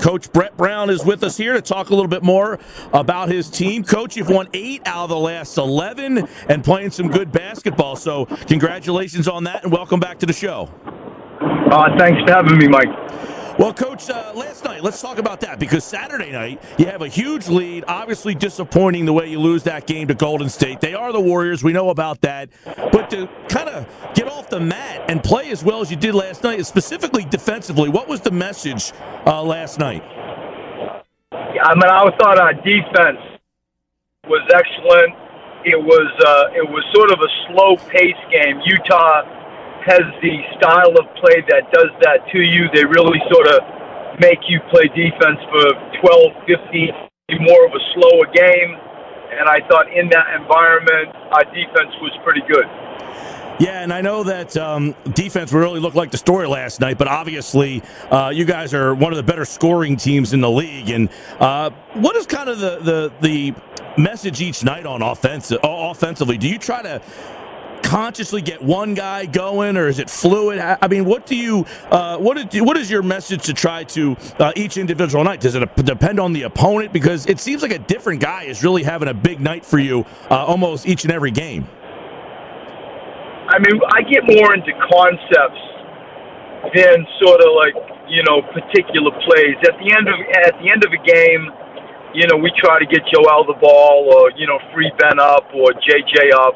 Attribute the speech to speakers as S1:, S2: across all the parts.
S1: Coach Brett Brown is with us here to talk a little bit more about his team. Coach, you've won 8 out of the last 11 and playing some good basketball. So congratulations on that, and welcome back to the show.
S2: Thanks for having me, Mike.
S1: Well, Coach, last night, let's talk about that, because Saturday night, you have a huge lead, obviously disappointing the way you lose that game to Golden State. They are the Warriors, we know about that, but to kind of get off the mat and play as well as you did last night, specifically defensively, what was the message last night?
S2: I thought our defense was excellent. It was sort of a slow-paced game. Utah has the style of play that does that to you. They really sort of make you play defense for 12, 15, more of a slower game. And I thought in that environment, our defense was pretty good.
S1: Yeah, and I know that defense really looked like the story last night, but obviously you guys are one of the better scoring teams in the league. And what is kind of the message each night on offensively? Do you try to consciously get one guy going, or is it fluid? I mean, what is your message to try to each individual night? Does it depend on the opponent? Because it seems like a different guy is really having a big night for you almost each and every game.
S2: I mean, I get more into concepts than sort of like, particular plays. At the end of a game, we try to get Joel the ball, or free Ben up, or JJ up.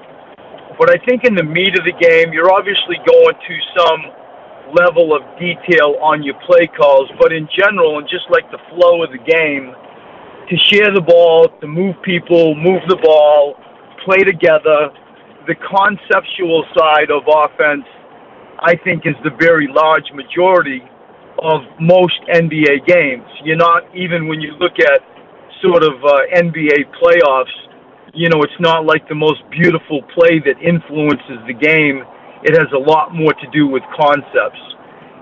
S2: But I think in the meat of the game, you're obviously going to some level of detail on your play calls. But in general, and just like the flow of the game, to share the ball, to move people, move the ball, play together, the conceptual side of offense, I think, is the very large majority of most NBA games. You're not, even when you look at sort of NBA playoffs, it's not like the most beautiful play that influences the game. It has a lot more to do with concepts.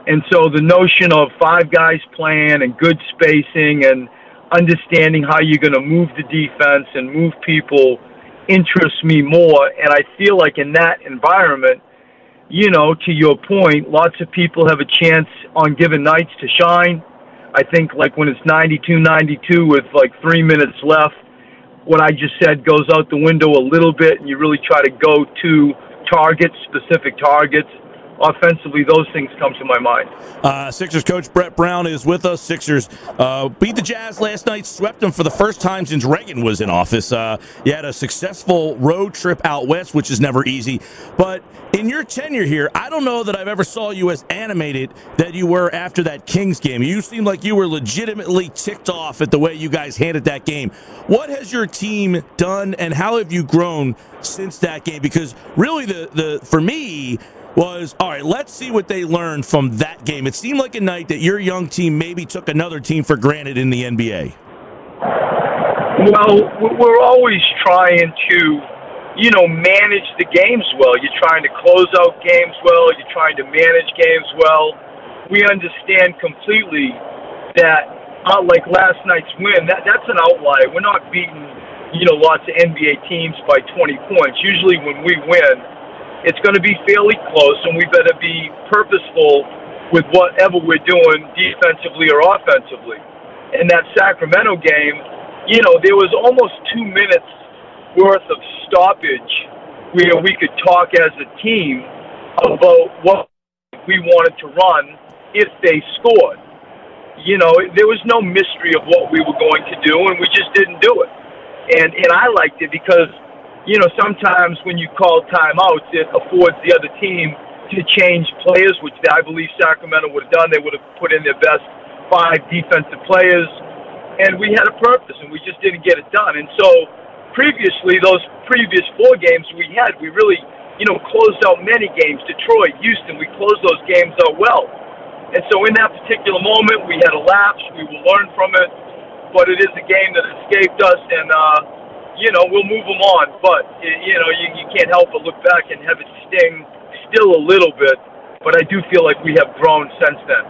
S2: And so the notion of 5 guys playing and good spacing and understanding how you're going to move the defense and move people interests me more. And I feel like in that environment, to your point, lots of people have a chance on given nights to shine. I think like when it's 92-92 with like 3 minutes left, what I just said goes out the window a little bit, and you really try to go to targets, specific targets. Offensively, those things come to my mind.
S1: Sixers coach Brett Brown is with us. Sixers beat the Jazz last night, swept them for the first time since Reagan was in office. You had a successful road trip out west, which is never easy. But in your tenure here, I don't know that I've ever saw you as animated that you were after that Kings game. You seemed like you were legitimately ticked off at the way you guys handled that game. What has your team done, and how have you grown since that game? Because really, for me, was, all right, let's see what they learned from that game. It seemed like a night that your young team maybe took another team for granted in the NBA.
S2: Well, we're always trying to, manage the games well. You're trying to close out games well. You're trying to manage games well. We understand completely that, like last night's win, that's an outlier. We're not beating, lots of NBA teams by 20 points. Usually when we win, it's going to be fairly close, and we better be purposeful with whatever we're doing defensively or offensively. In that Sacramento game, there was almost 2 minutes worth of stoppage where we could talk as a team about what we wanted to run if they scored. There was no mystery of what we were going to do, and we just didn't do it. And I liked it because sometimes when you call timeouts, it affords the other team to change players, which I believe Sacramento would have done. They would have put in their best 5 defensive players, and we had a purpose, and we just didn't get it done. And so previously, those previous 4 games we had, we really, closed out many games. Detroit, Houston, we closed those games out well. And so in that particular moment, we had a lapse. We will learn from it, but it is a game that escaped us, and we'll move them on, but, you can't help but look back and have it sting still a little bit, but I do feel like we have grown since then.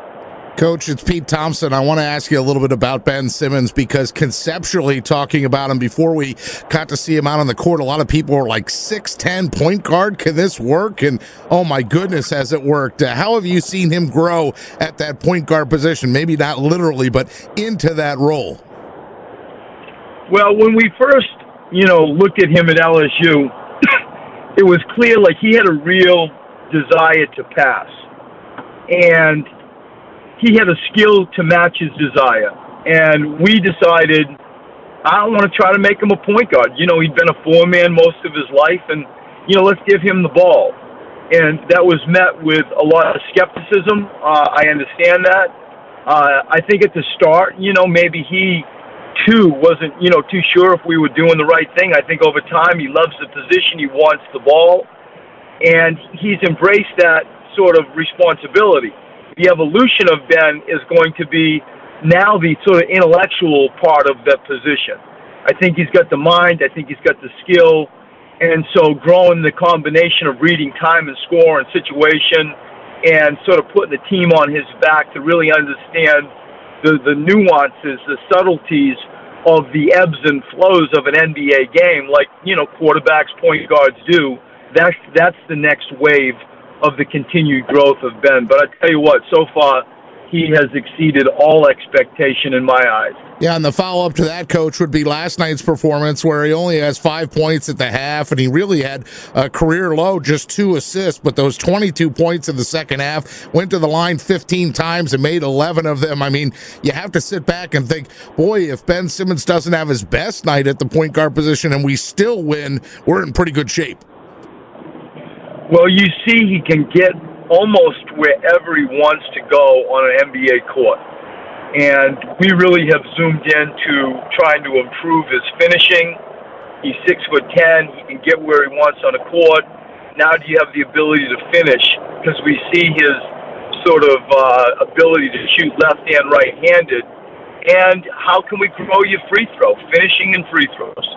S3: Coach, it's Pete Thompson. I want to ask you a little bit about Ben Simmons because conceptually talking about him before we got to see him out on the court, a lot of people were like 6'10" point guard. Can this work? And oh my goodness, has it worked? How have you seen him grow at that point guard position? Maybe not literally, but into that role.
S2: Well, when we first, looked at him at LSU, it was clear like he had a real desire to pass. And he had a skill to match his desire. And we decided, I don't want to try to make him a point guard. He'd been a four-man most of his life, and, let's give him the ball. And that was met with a lot of skepticism. I understand that. I think at the start, maybe he, too, wasn't, too sure if we were doing the right thing. I think over time he loves the position. He wants the ball. And he's embraced that sort of responsibility. The evolution of Ben is going to be now the sort of intellectual part of that position. I think he's got the mind. I think he's got the skill. And so growing the combination of reading time and score and situation and sort of putting the team on his back to really understand the nuances, the subtleties of the ebbs and flows of an NBA game like, quarterbacks, point guards do. That's the next wave of the continued growth of Ben. But I tell you what, so far he has exceeded all expectation in my eyes.
S3: Yeah, and the follow-up to that, Coach, would be last night's performance where he only has 5 points at the half, and he really had a career low, just 2 assists, but those 22 points in the second half, went to the line 15 times and made 11 of them. I mean, you have to sit back and think, boy, if Ben Simmons doesn't have his best night at the point guard position and we still win, we're in pretty good shape.
S2: Well, you see he can get almost wherever he wants to go on an NBA court. And we really have zoomed into trying to improve his finishing. He's 6'10". He can get where he wants on a court. Now do you have the ability to finish? Because we see his sort of ability to shoot left and right-handed. And how can we grow your free throw? Finishing and free throws.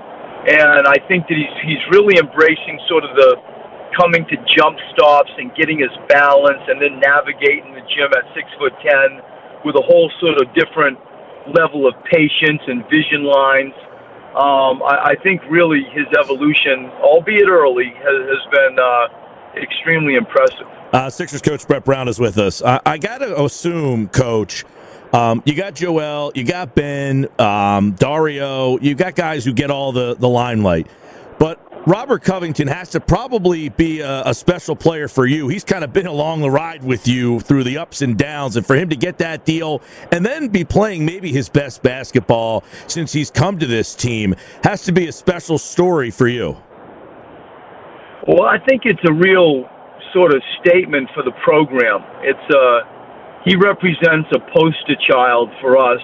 S2: And I think that he's really embracing sort of the coming to jump stops and getting his balance and then navigating the gym at 6'10" with a whole sort of different level of patience and vision lines. I think really his evolution, albeit early, has been extremely impressive.
S1: Sixers coach Brett Brown is with us. I got to assume, Coach, you got Joel, you got Ben, Dario, you got guys who get all the limelight. But Robert Covington has to probably be a special player for you. He's kind of been along the ride with you through the ups and downs, and for him to get that deal and then be playing maybe his best basketball since he's come to this team has to be a special story for you.
S2: Well, I think it's a real sort of statement for the program. He represents a poster child for us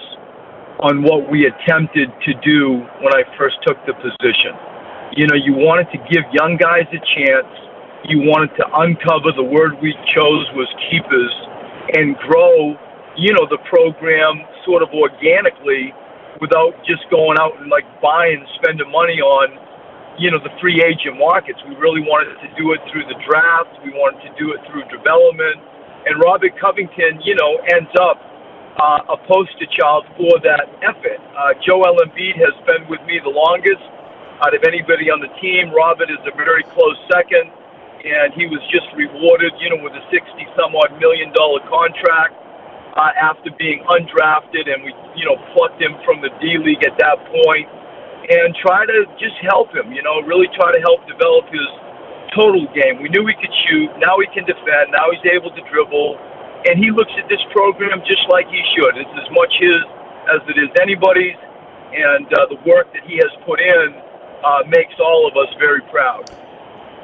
S2: on what we attempted to do when I first took the position. You wanted to give young guys a chance. You wanted to uncover, the word we chose was keepers, and grow, the program sort of organically without just going out and buying, spending money on, the free agent markets. We really wanted to do it through the draft. We wanted to do it through development. And Robert Covington, ends up a poster child for that effort. Joel Embiid has been with me the longest out of anybody on the team. Robert is a very close second, and he was just rewarded, with a $60-some-odd million contract after being undrafted, and we, plucked him from the D-League at that point and try to just help him, really try to help develop his total game. We knew he could shoot. Now he can defend. Now he's able to dribble, and he looks at this program just like he should. It's as much his as it is anybody's, and the work that he has put in makes all of us very proud.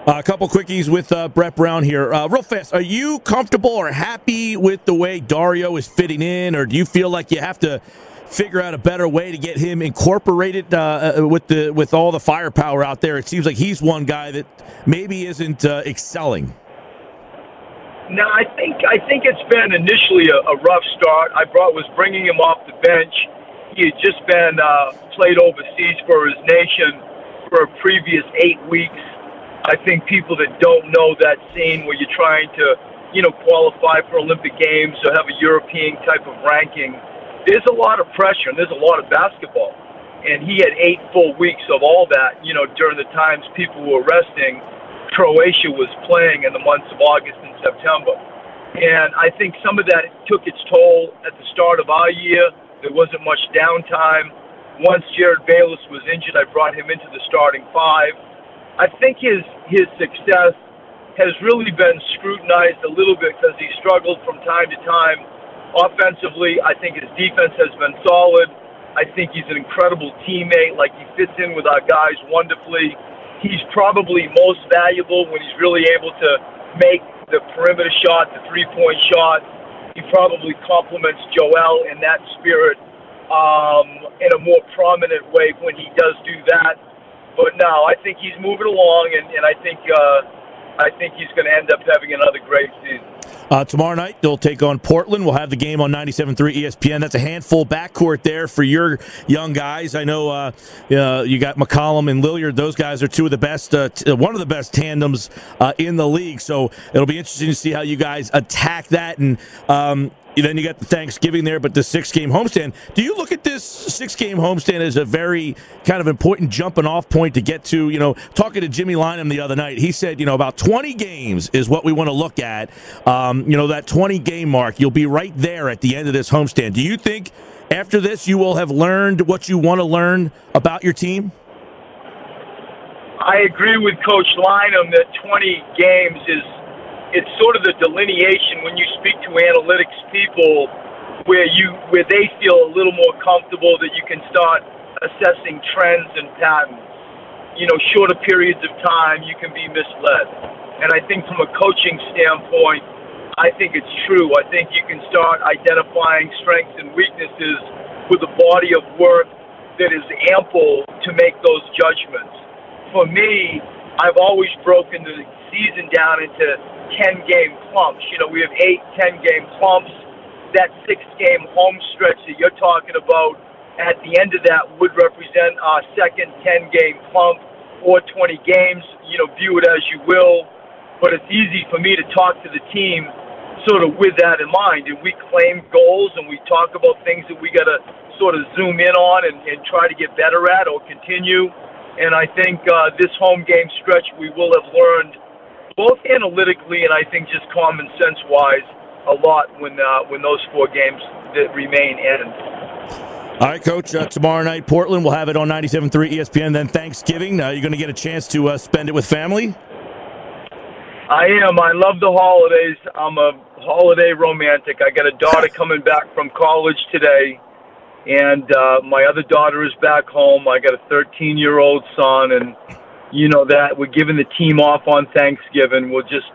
S1: A couple quickies with Brett Brown here. Real fast, are you comfortable or happy with the way Dario is fitting in, or do you feel like you have to figure out a better way to get him incorporated with all the firepower out there? It seems like he's one guy that maybe isn't excelling.
S2: No, I think it's been initially a rough start. Was bringing him off the bench. He had just been played overseas for his nation for a previous 8 weeks. I think people that don't know that scene where you're trying to, qualify for Olympic Games or have a European type of ranking. There's a lot of pressure and there's a lot of basketball. And he had 8 full weeks of all that, during the times people were resting. Croatia was playing in the months of August and September. And I think some of that took its toll at the start of our year. There wasn't much downtime. Once Jared Bayless was injured, I brought him into the starting 5. I think his success has really been scrutinized a little bit because he struggled from time to time. Offensively, I think his defense has been solid. I think he's an incredible teammate. Like, he fits in with our guys wonderfully. He's probably most valuable when he's really able to make the perimeter shot, the three-point shot. He probably complements Joel in that spirit in a more prominent way when he does do that. But no, I think he's moving along, and I think he's going to end up having another great season.
S1: Tomorrow night, they'll take on Portland. We'll have the game on 97.3 ESPN. That's a handful backcourt there for your young guys. I know you got McCollum and Lillard. Those guys are two of the best, one of the best tandems in the league. So it'll be interesting to see how you guys attack that. And then you got the Thanksgiving there, but the 6-game homestand. Do you look at this 6-game homestand as a very kind of important jumping-off point to get to, talking to Jimmy Lynam the other night, he said, about 20 games is what we want to look at. That 20-game mark, you'll be right there at the end of this homestand. Do you think after this you will have learned what you want to learn about your team?
S2: I agree with Coach Lynam that 20 games it's sort of the delineation when you speak to analytics people where they feel a little more comfortable that you can start assessing trends and patterns. Shorter periods of time, you can be misled. And I think from a coaching standpoint, I think it's true. I think you can start identifying strengths and weaknesses with a body of work that is ample to make those judgments. For me, I've always broken the season down into 10-game clumps. We have 8 10-game clumps. That 6-game home stretch that you're talking about, at the end of that would represent our second 10-game clump or 20 games. View it as you will. But it's easy for me to talk to the team sort of with that in mind. And we claim goals and we talk about things that we got to sort of zoom in on and try to get better at or continue. And I think this home game stretch we will have learned both analytically and I think just common sense wise a lot when those 4 games that remain end.
S1: All right, Coach, tomorrow night, Portland, we'll have it on 97.3 ESPN. Then Thanksgiving, you're going to get a chance to spend it with family?
S2: I am. I love the holidays. I'm a holiday romantic. I got a daughter coming back from college today, and my other daughter is back home. I got a 13-year-old son, and that we're giving the team off on Thanksgiving. We'll just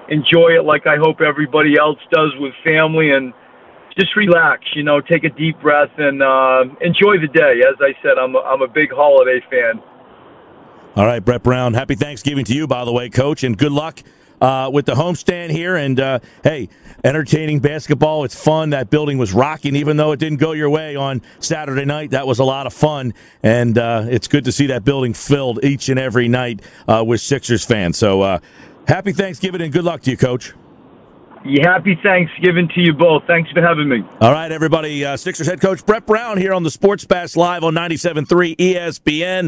S2: enjoy it like I hope everybody else does with family and just relax, take a deep breath and enjoy the day. As I said, I'm a big holiday fan.
S1: All right, Brett Brown, happy Thanksgiving to you, by the way, Coach, and good luck with the homestand here. And, hey, entertaining basketball. It's fun. That building was rocking, even though it didn't go your way on Saturday night. That was a lot of fun, and it's good to see that building filled each and every night with Sixers fans. So happy Thanksgiving and good luck to you, Coach.
S2: Happy Thanksgiving to you both. Thanks for having me.
S1: All right, everybody. Sixers head coach Brett Brown here on the Sports Bash Live on 97.3 ESPN.